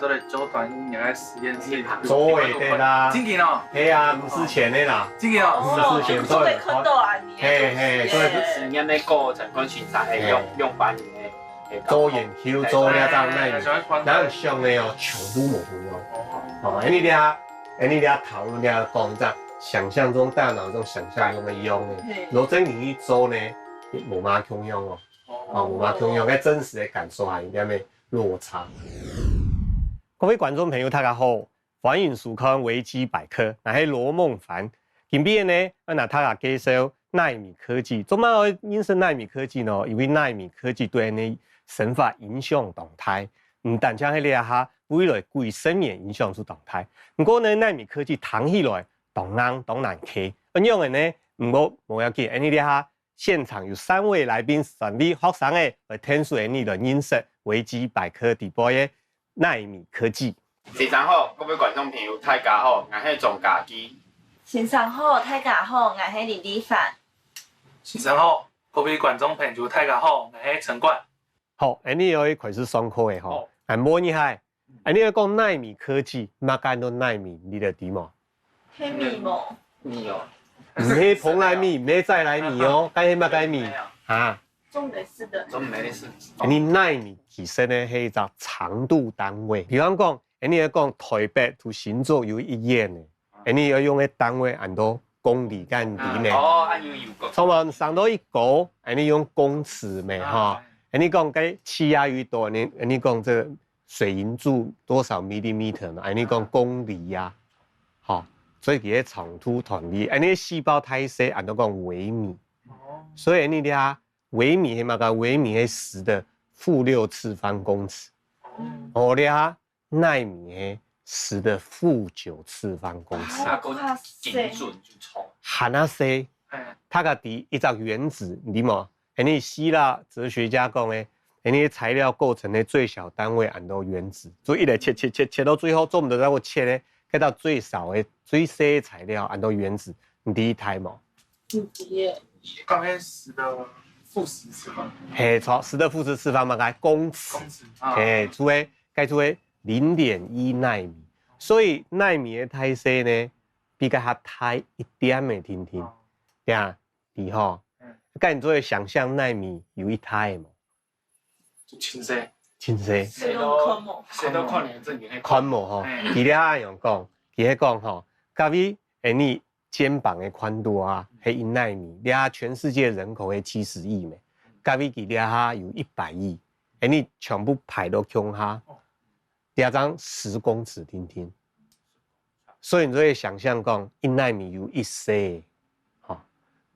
做咧九段音乐实验室做会得啦，真嘅哦，系啊，唔是钱的啦，真嘅哦，唔是钱做的，嘿嘿，所以实验的过程跟现在的用反应的做研究做了当奈米，咱上的哦，全部冇不用。哦，你俩讨论俩讲在想象中大脑中想象中的用的，如果真你一做呢，冇嘛共用哦，冇嘛共用，跟真实的感受还有点咩落差。各位观众朋友，大家好，欢迎收看维基百科，我是罗梦凡。今边呢，我拿大家介绍奈米科技。做乜我认识奈米科技呢？因为奈米科技对你生活影响动态，唔但将迄个下未来贵生命影响出动态。不过呢，奈米科技谈起来动硬动难开，怎样的呢？冇要紧，你下现场有3位来宾，顺利学生的来听述你的认识维基百科直播的奈米科技。先生好，各位观众朋友，大家好，我是钟嘉基。先生好，大家好，我是李丽凡。先生好，各位观众朋友，大家好，我是陈冠。好，你可以开始上课的吼。摸一下，你要讲奈米科技，乜干到奈米，你就知冇？黑米毛。米哦。唔係蓬莱米，唔係再来米哦，该乜该米啊？中类似的。中类似。你奈米其实呢係一個長度單位，比方講，你要講台北同新竹有一樣嘅，你要用嘅單位按到公里間里呢。哦，按有個。從我上到一個，你用公尺咩哈？你講嘅氣壓越多，你講這水銀柱多少 millimeter 呢？你講公里呀，好。所以佢嘅長度同你，你細胞太細，按到講微米。所以你哋微米係乜個？微米係10的負6次方公尺。我哋奈米係10的負9次方公尺。精準就錯。喊啊細，它個第一個原子，你冇？你希臘哲學家講嘅，你材料構成的最小單位按到原子，所以一嚟切到最後，做唔到嗰個切咧。get 到最少的、最細的材料，按到原子，你第一台冇？剛開始的負10次方。嘿，錯，10的負10次方嘛，該公尺。嘿，除非0.1奈米，所以奈米的太細呢，比較較太一點的聽，對啊，你吼，咁你做會想象奈米有一台冇？就輕細。真細，誰都看你正面寬模吼，佢咧按樣講，佢咧講吼，假如你肩膀的寬度啊，係1奈米，你全世界人口係70億咩？假如佢咧有100億，你全部排到胸下，你張10公尺聽，所以你就會想象講1奈米有一細，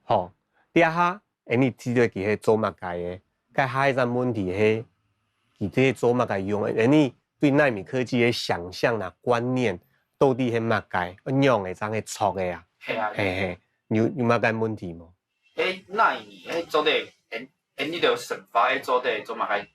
吼，你你知道佢係做乜解嘅？佢下一個問題係。你这些做乜嘅用？你對奈米科技嘅想象啊、觀念，到底係乜嘅？用嘅真係錯嘅啊！嘿，有乜嘅問題冇？奈米做的，你就神法做的做乜嘅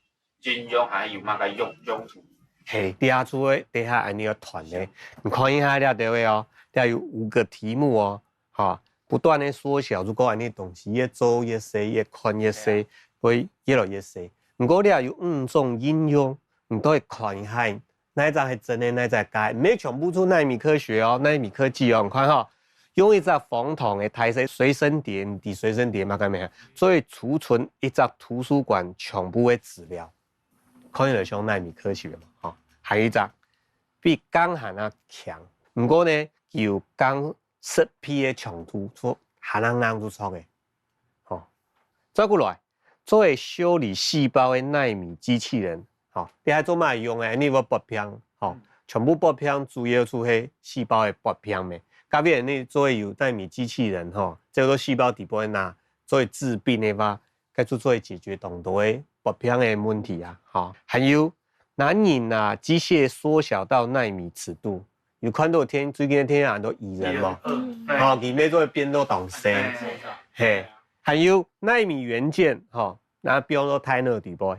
應用，還有乜嘅用途？嘿，底下做嘅底下你要團嘅，你看一下呢啲位哦，底下有5個題目哦，哈，不斷的縮小，如果你東西越做越細、越寬越細，會越來越細。不過你有5種應用，你都會看一下，哪一隻係真的，哪一隻係假，唔係全部做奈米科學哦，奈米科技哦，你看哈，用一隻黃銅嘅太細隨身碟，啲隨身碟嘛咁樣，所以儲存一隻圖書館全部嘅資料，可以嚟上奈米科學嘛，哈，還有一隻比鋼還要強，不過呢有鋼10匹嘅長度，做還能讓做錯嘅，好，再過來。作為修理細胞的奈米機器人，你係做乜用嘅？你要剝片，全部剝片，主要就係細胞的剝片咩？假如你作為有奈米機器人，這個細胞底部拿作為治病的話，該做作為解決動作的剝片的問題啊，還有男人啊，機械縮小到奈米尺度，有看到最近天很多藝人嘛，裡面做變到動西，嘿。還有奈米元件，然後比如說胎內底部，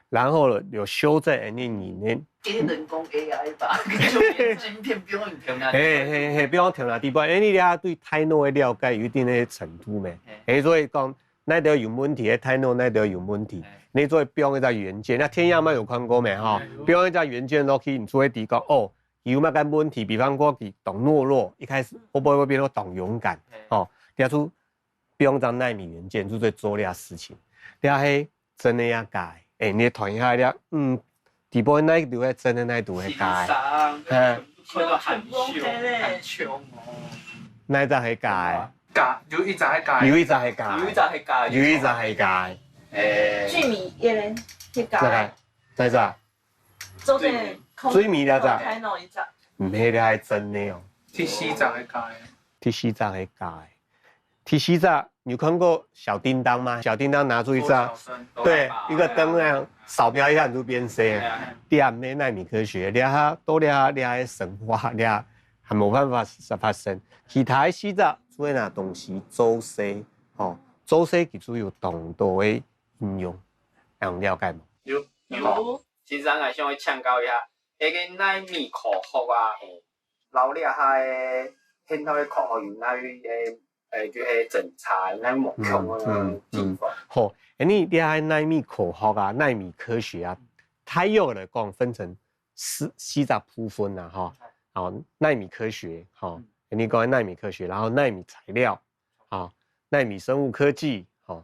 然後有修在你裡面。人工 AI 吧，晶片不用調那。不用調那底部，你哋對胎內的了解有一定的程度咩？所以講，那條有問題，胎內那條有問題，你做标一只元件，那天样嘛有看过没哈？标一只元件落去，你就会提高哦。有乜嘅问题？比方讲，佢懂懦弱，一开始会不会变成懂勇敢？哦，调出标张纳米元件，就在做呢事情。你系真的要改，你团一下了，底部那一度係真的那一度係改，看到很凶哦，那一隻係改，有一隻係改，有一隻係改，有一隻係改，有一隻係改，巨米也咧去改，再隻，做成水米了隻，開弄一隻，唔係你係真的哦，第四隻係改，第四隻係改，第四隻你有看過小叮當嗎？小叮當拿出一隻，對，一個燈那樣掃描一下你就變色，啲唔係納米科學，你下多你下神話，你下係冇辦法發生。其他四隻做哪東西做勢，哦，做勢其實有動到嘅應用，有了解冇？有。先生啊，想去請教一下，嗰個納米科學啊，老厲害嘅，現代嘅科學原來叫係偵查，乃目標嘅地方。好，你喺納米科學啊、納米科學啊，太有嚟講分成四隻部分啊，哈，好，納米科學，哈，你講納米科學，然後納米材料，啊，納米生物科技，哈，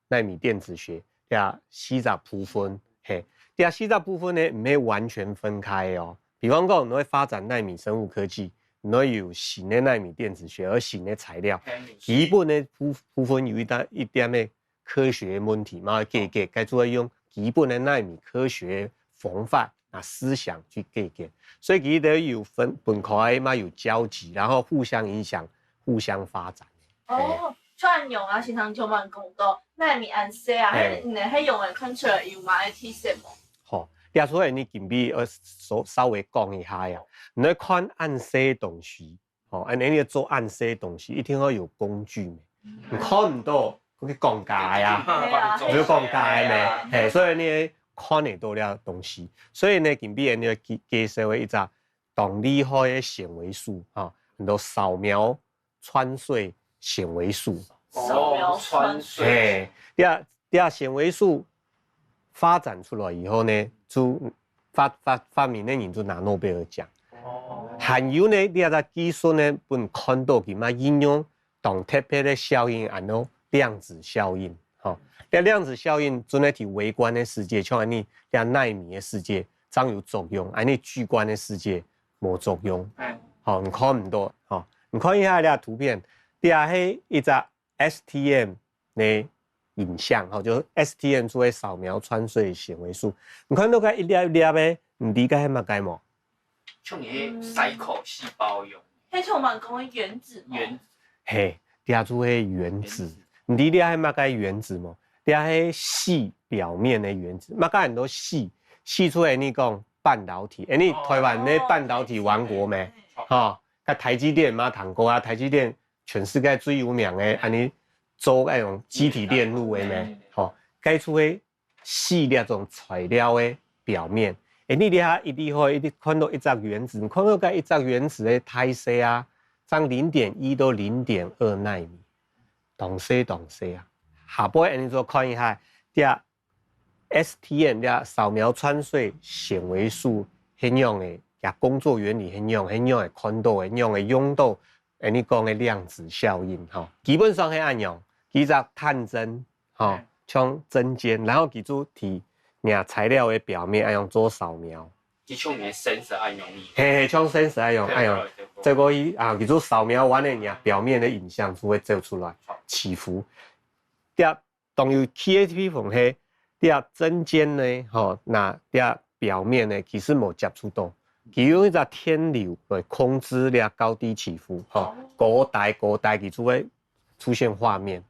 納米電子學，四隻部分，嘿。四隻部分呢，唔係完全分開哦。比方講，你會發展納米生物科技，你會有新的納米電子學，而新的材料。基本的部分有一點嘅科學問題嘛，該做用基本的納米科學方法啊思想去解決。所以佢哋有分開嘛，有交集，然後互相影響、互相發展。哦，串用啊，時常就問講到納米暗色啊，係用嚟看出來有嘛嘅體色冇？好，第二出嚟你近邊稍微講一下呀。你看暗色東西，哦，你做暗色東西一定要有工具咩？你看唔到，佢講解啊，你要講解咩？所以你看得到了東西，所以呢近邊你要介紹一隻動厲害嘅纖維素，哈，很多掃描穿碎纖維素。掃描穿碎。第二纖維素。發展出來以後呢，就發明呢人就拿諾貝爾獎。還有呢，呢個技術呢，本看到佢嘛應用同特別的效應，然後量子效應，哈，量子效應真係喺微觀的世界，像你納米的世界，真有作用；你巨觀的世界冇作用。好，你看唔到，哈，你看一下呢個圖片，呢個係一隻 STM 呢。影像，就 STM 做嘅掃描穿碎纖維素，你看到佢一粒一粒嘅，唔知係乜嘢冇？像係細孔細胞用。迄像問講嘅原子。嘿，啲啊做係原子，唔知係乜嘢原子冇？啲係矽表面嘅原子，乜嘢很多矽出嚟你講半導體，你台灣嘅半導體王國咩？嚇，個台積電嘛，談過啊，台積電全世界最有名嘅，安尼。做那種機體電路的咩？吼，解出的細粒種材料的表面，你底下一定可以看到一隻原子，你看到個一隻原子的體積啊，從0.1到0.2納米，同細啊。下晡你再看一下，啲 STM 啲掃描穿碎纖維素應用的，也工作原理應用的看到的，用的用到，你講的量子效應，吼，基本上係按用。佢隻探針，吼，像針尖，然後佢就提伢材料嘅表面按用做掃描。佢像伢 sensor 按用哩。嘿，像 sensor 按用，這個佢就掃描完嘅伢表面嘅影像就會做出來起伏。啲當有 KHP 縫係啲針尖呢，吼，那啲表面呢其實冇接觸到，佢用一隻天流來控制啲高低起伏，吼，高大佢就會出現畫面。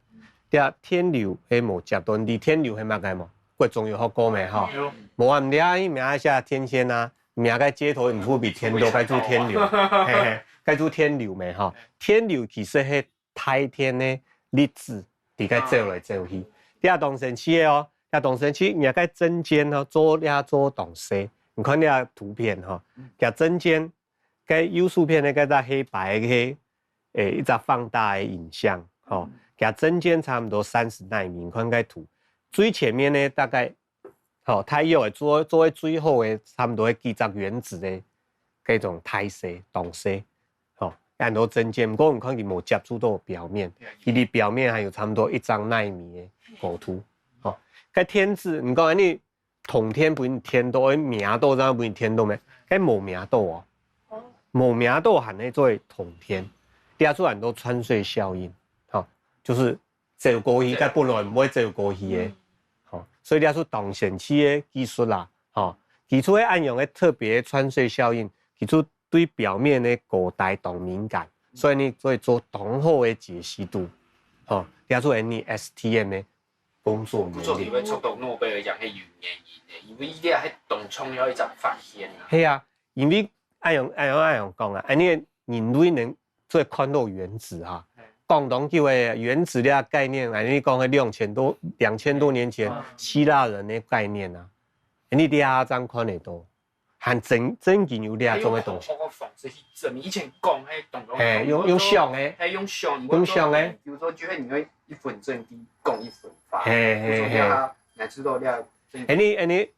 天流係冇接到啲天流係乜嘅冇？國中有學過未？吼，冇啊！唔知啊，名一下天線啊，名個街頭唔會比天多，該做天流，該做天流未？吼，天流其實係太天的粒子，伫個走來走去。啲動神器哦，啲動神器，名個針尖哦，做動西。你看啲圖片吼，啲針尖，個右數片呢個隻黑白嘅一隻放大嘅影像，吼。佢針尖差唔多30納米，你看個圖，最前面呢大概好，胎药会做为最好的，差不多会记载原子的这种胎色、动色，好，很多针尖，不过我们看见无接触到表面，伊的表面还有差不多1张纳米的构图，好，该天字，你讲你统天不是天道，名道怎不是天道咩？该无名道哦，无名道含咧做统天，第二出很多穿隧效应，好，就是照顾伊，该本来唔会照顾伊的。所以你要出动线器的技术啦，技术的按用的特别穿隧效应，技术对表面的固态动敏感，所以你可以做同好的解析度，你要出 STM 的工作不错，原理。因为抽到诺贝尔奖是有原因的，因为伊啲系动创了一直发现啊。系啊，因为按用讲啊，你人类能做看到原子哈。共同叫的原子的概念，你讲的2000多年前希腊人的概念啊，你俩张看得到，含真经有俩种的东西。我仿制去证明以前讲迄动作，用相的，用相，用相的。比如说，就你会1分正地共1分发，嘿，乃知道了。你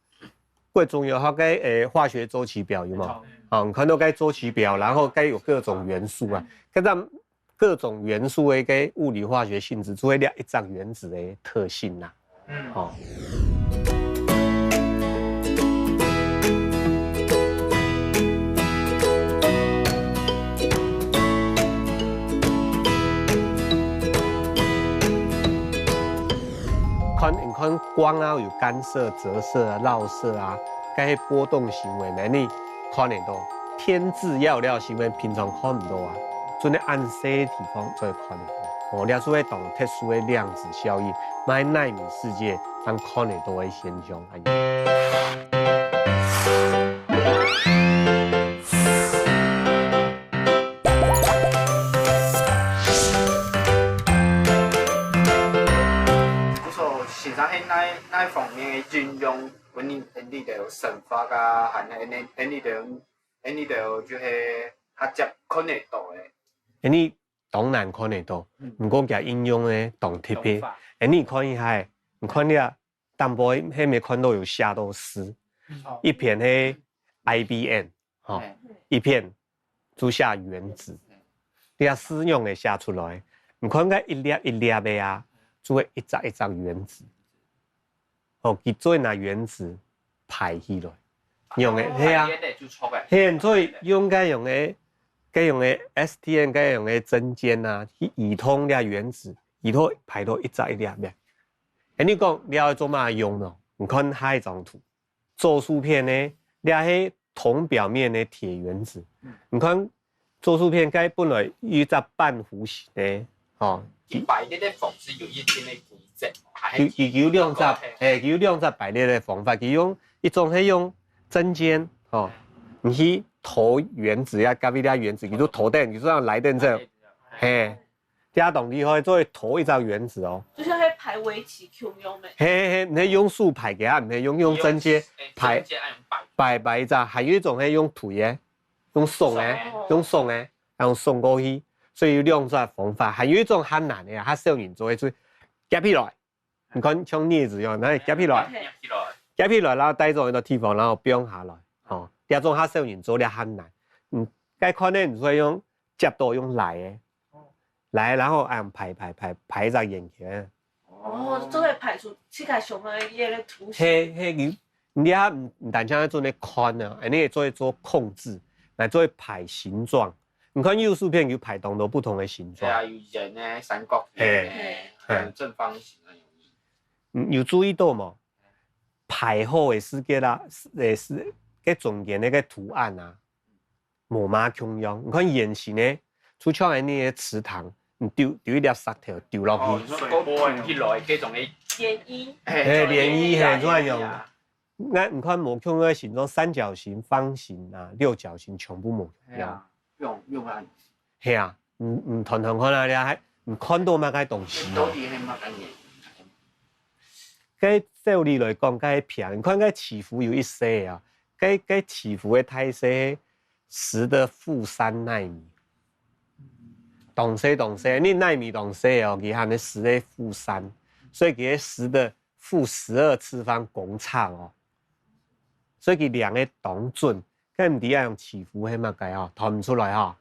过重要，它该化学周期表有冇？你看到该周期表，然后该有各种元素啊，跟咱各种元素的个物理化学性质，做会了一张原子的特性啦。你看光啊，有干涉、折射啊、绕射啊，该波动行为呢，你看得到。天质要了行为，平常看唔到啊。做咧暗色的地方才会看得到，了出会动特殊的量子效应，在纳米世界咱看得到的现象。不错，现在喺那方面的运用，你就神法啊，含你就就是较接看得到的。你当然看得到，不过佢应用呢动特别。你看一下，你看你啊，淡薄迄没看到有下到丝，一片迄 IBM 一片就下原子，你啊丝用的下出来，你看个一粒一粒的啊，就会一张原子，佢做拿原子排起来，用的系啊，现在用该用的。该用的 STM 该用的针尖啊，去移通了原子，移通排到一粒粒。你讲你要做嘛用咯？你看下一张图，做数片呢，了迄铜表面的铁原子。你看做数片该本来有只半弧形的，摆列的方式有一定的规则。有两只，有两只摆列的方法，佢用一种是用针尖，你去投原子呀，隔壁啲原子，佢都投电，你就让来电这，加动力可以做投一张原子哦。就像喺排围棋 Q 用咩？你用竖排嘅，唔係用针尖排摆一张，还有一种係用腿嘅，用送嘅，用送过去，所以有两种方法。还有一种很难的啊，它少人做嘅，就夹起来，你看像镊子一样，那夹起来，然後帶咗去到地方，然後綁下來，第二種較少人做了很難，該看呢，你所以用接到用來嘅，來然後按排一隻圓圈，就會排出世界上嘅嘢嘅圖形。你也唔單止做那看啊，你也做控制，來做排形狀。你看藝術片有排動到不同的形狀。對啊，有人呢，三角形呢，正方形啊。有注意到冇？排好的世界啦，是cái中間那個圖案啊，無嘛共用。你看圓形呢，就像係你嘅池塘，你丟一粒石頭丟落去，水波起來嗰種嘅漣漪。漣漪係怎樣用？那你看無共嘅形狀，三角形、方形啊、六角形全部冇用。用啊。係啊，唔同看啊，你係唔看到乜嘅東西。到底係乜嘢？該照理來講，該平，你看該起伏有一些啊，該起伏的態勢10的-3納米，動些，你納米動些哦，佢含的10的-3，所以佢10的负12次方公尺哦，所以佢量的当准，咁唔啲用起伏迄物解吼，睇唔出来吼，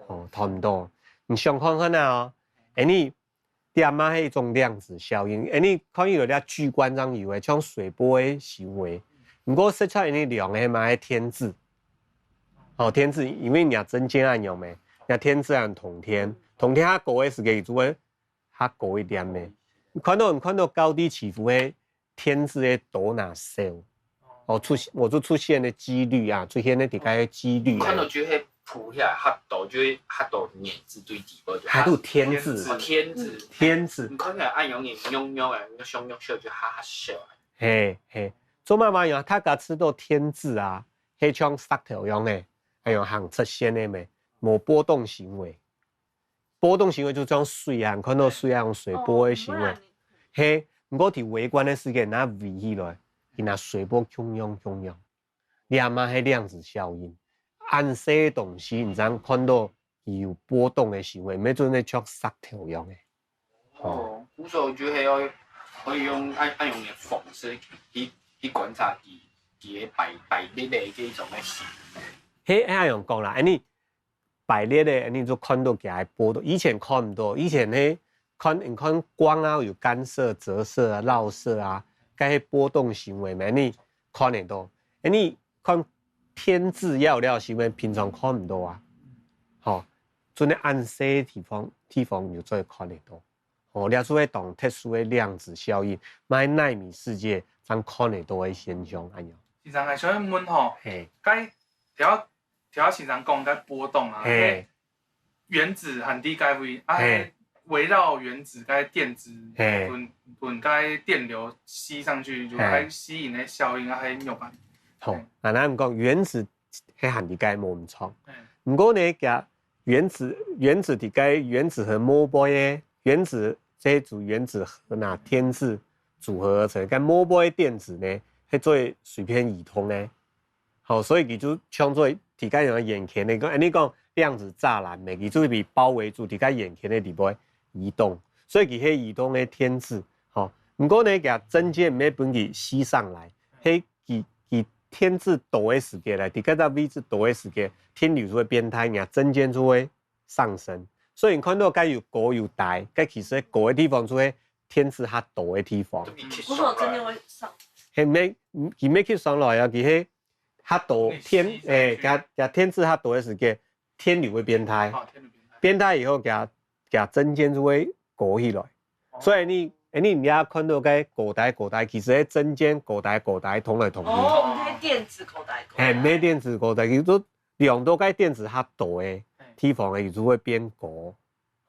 哦，睇唔到。你想看看啊哦，你点啊迄种量子效应，你看有啲巨观章以为像水波的行为，不过实际你量的嘛系天质，哦天质，因为你针尖按用咩，你天质按同天较高的时间做诶较高一点的，看到高低起伏的天质的多哪少？哦我就出现的几率啊，出现的大概几率。看到就迄铺下黑度，就黑度眼字对底部，还有天质，天质，你看起来按用眼用诶，你胸小就哈小。嘿，做妈妈用，他甲吃到天质啊，迄种杀条用诶，还有行出现的咩，无波动行为。波动行为就种水啊，看到水啊，用水波的行为。嘿，不过伫微观的世界，那围起来，伊那水波汹涌，你阿妈迄量子效应。暗色的东西，你知影看到有波动的行为，每准咧像杀条用的。哦，古时候就系可以用按用嘅方式去观察啲摆列嘅嗰种嘅事。迄按用讲啦，你摆列的，你就看到佢波动。以前看唔到，以前你看光啊有干涉、折射啊、绕射啊，该波动行为咩，你看得到。你看。天质要料行为平常看唔到啊，吼，准咧暗色地方有做看得到，哦，了出迄种特殊的量子效应，买纳米世界才看得到的现象，安样。时常系想问吼，该条时常讲该波动啊，原子含啲该位啊，围绕原子该电子该电流吸上去，就该吸引的效应啊，系有关。好，那咱讲原子迄含伫解无唔错，不过呢，甲原子伫解原子核摸波的原子这组原子核呐天质组合而成，甲摸波的电子呢，迄做水偏移通呢，好，所以佢就像做伫解用眼前的讲，你讲量子栅栏的，佢就被包围住，伫解眼前的地波移动，所以佢迄移动的天质，好，不过呢，甲针尖唔要本佢吸上来，迄佢天质陡的时间来，伫个到 V 字陡的时间，天流就会变态，然后针尖就会上升。所以你看到该有高有大，该其实高的地方就会天质较陡的地方。不是我针尖会上。佢没去上来啊，佢迄较陡天甲天质较陡的时间，天流会变态。变态以后，甲针尖就会高起来。所以你也看到该高台，其实迄针尖高台通来通去。哦，唔係電子高台。唔係電子高台，叫做量到該電子較大的地方嘅，就會變高。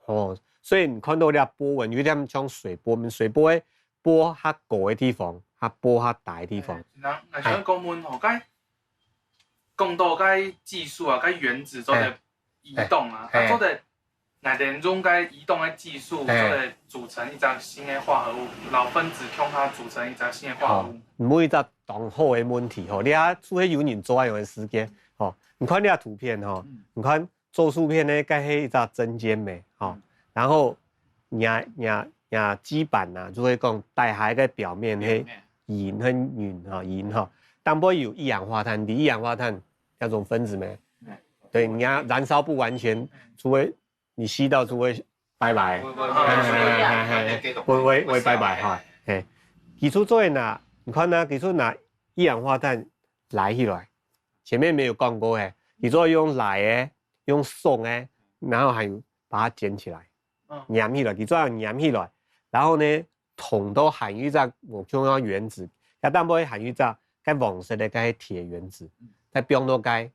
哦，所以你看到啲波紋有點像水波，水波嘅波較高嘅地方，波較大嘅地方。嗱，想講問吼，該講到該技術啊，該原子做的移動啊，做的。哪點中該移動的技術，就會組成一隻新的化合物，老分子用它組成一隻新的化合物。每一隻當好的問題吼，你啊除非有人做用的時間，吼，你看你啊圖片吼，你看做數片呢，該係一隻針尖嘅，吼，然後基板啊，就會講帶下個表面係鹽和磷哈，鹽哈，但不會有一氧化碳，一氧化碳那種分子咩？對，你啊燃燒不完全，除非你吸到就會拜拜，會拜拜哈。誒，基礎做哪？你看呐，基礎拿一氧化碳來起來，前面沒有講過誒，你做用來誒，用送誒，然後還有把它捲起來，粘起來，你做要粘起來，然後呢，捅到含一隻我中央原子，但不會含一隻該黃色的該鐵原子，再變到該，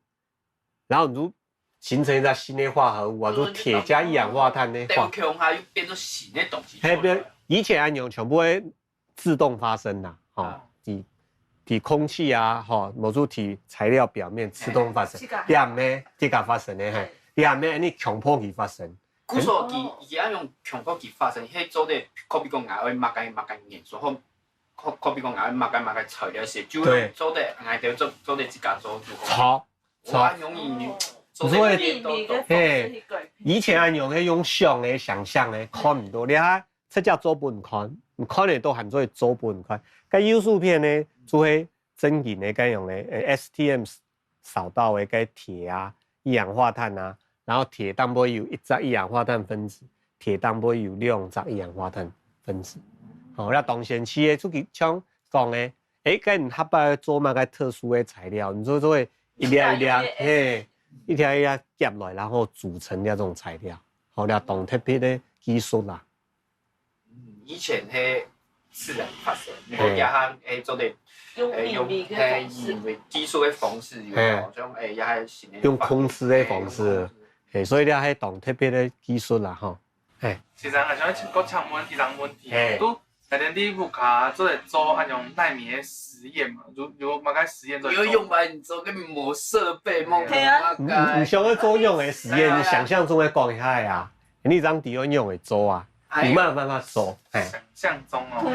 然後如形成一隻新的化合物啊，就鐵加一氧化碳的化。它又變做新的東西。係，以前按用全部會自動發生啦，吼，體空氣啊，吼，某種體材料表面自動發生，你係咩即刻發生的係，你係咩你強迫佢發生。古時候佢按用強迫佢發生，迄做的可比講硬會抹緊元素，可比講硬會抹緊材料時，就做的硬條做的自家做。錯，按用伊。所以，以前按用迄種想的、想象的，看唔到，你睇出只做本看，可能都含做组分块。甲有素片呢，做迄真银的，该用的STM 扫到的，该铁啊、一氧化碳啊，然后铁当不有1则一氧化碳分子，铁当不有2则一氧化碳分子。哦，那当前期的出去像讲的，该你合白做嘛个特殊的材料，你做一粒一粒，嘿，一条一条夹来，然后组成的这种材料，好了，动特别的技术啦。以前迄自然发生，我也哈做的用因为技术的方式有那种也还是用空丝的方式，所以了迄动特别的技术啦吼。先生，想搁请问一项问题，都内底你不卡做来做按用纳米的实验嘛？如嘛个实验做？有用吧？你做个磨设备，弄你想要做用的实验，你想象中的光海啊，你张地方用的做啊，你没有办法做。想象中哦，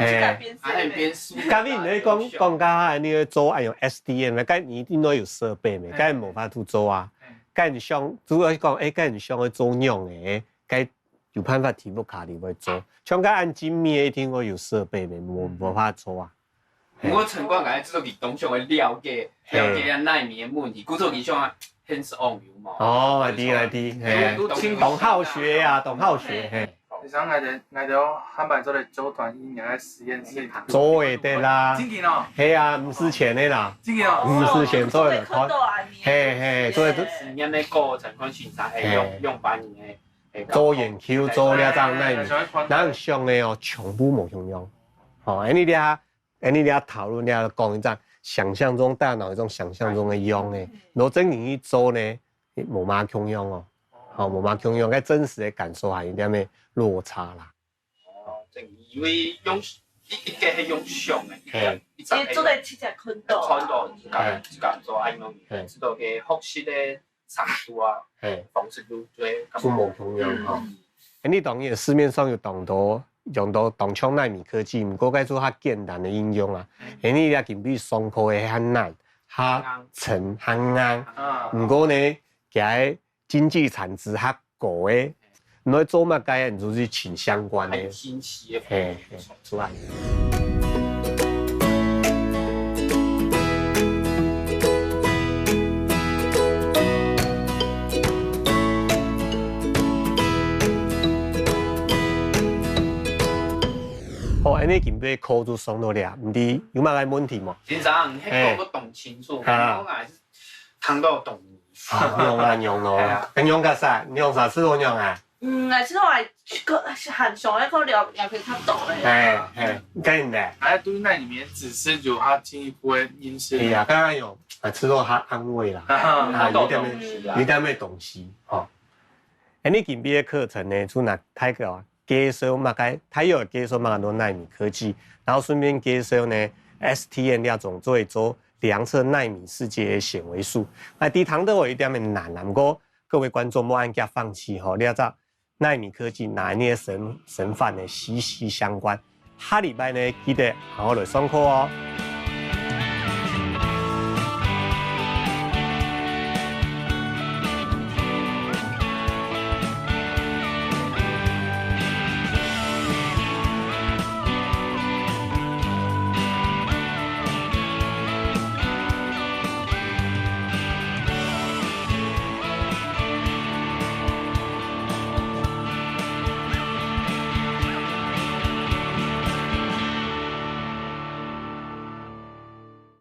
还变数。刚你咧讲甲你咧做按用 SDM， 该你一定都有设备没？该无法度做啊。该你想，主要讲该你想要做用的，该有办法题目卡你会做。像该按精密的，一定我有设备没？无法做啊。我成功个制作技当上会了解啊纳米的问题，故做技上啊 hands on 有嘛？哦，来啲，懂好学呀，懂好学嘿。你想我哋汉版做的周团一年在实验室做会得啦。真嘅哦。系啊，唔是钱的啦。真嘅哦。唔是钱做的，嘿，做的实验的过程可欣赏会用把你的做研究做了张纳米，咱上的哦，全部冇用用。哦，你俩讨论俩讲一张想象中大脑一种想象中的用的，如果真正去做呢，冇嘛用用哦。好，冇嘛用用，个真实的感受还有点咩落差啦。哦，正以为用一个系用上的，伊做在七只宽度，一个做按用，知道个复习的长度啊，方式都做冇用用吼。你当然市面上有当多用到动枪纳米科技，不过该做较简单的应用啊。你俩近比双科的较难、较沉、较硬，不过呢，佮经济产值较高的，你做嘛该你就是请相关的，出来。哦，安尼近边考就爽到了，唔知有嘛个问题冇？先生，迄个我懂清楚，我还是看到懂。用咯，咁用个啥？你用啥次都用啊？其实我系很上一个了解较多咧。跟的。还对那里面只是有它进一步的因素。对呀，刚刚有吃到它安慰啦，有点咩东西哦。你近边的课程呢，就拿泰个介绍嘛个，他有介绍嘛多纳米科技，然后顺便介绍呢 STM 那种做量测纳米世界的显微数。那低堂的我有点点难啦，不过各位观众莫按家放弃吼，你要知道纳米科技哪些神范的息息相关。下礼拜呢，记得好好来上课哦。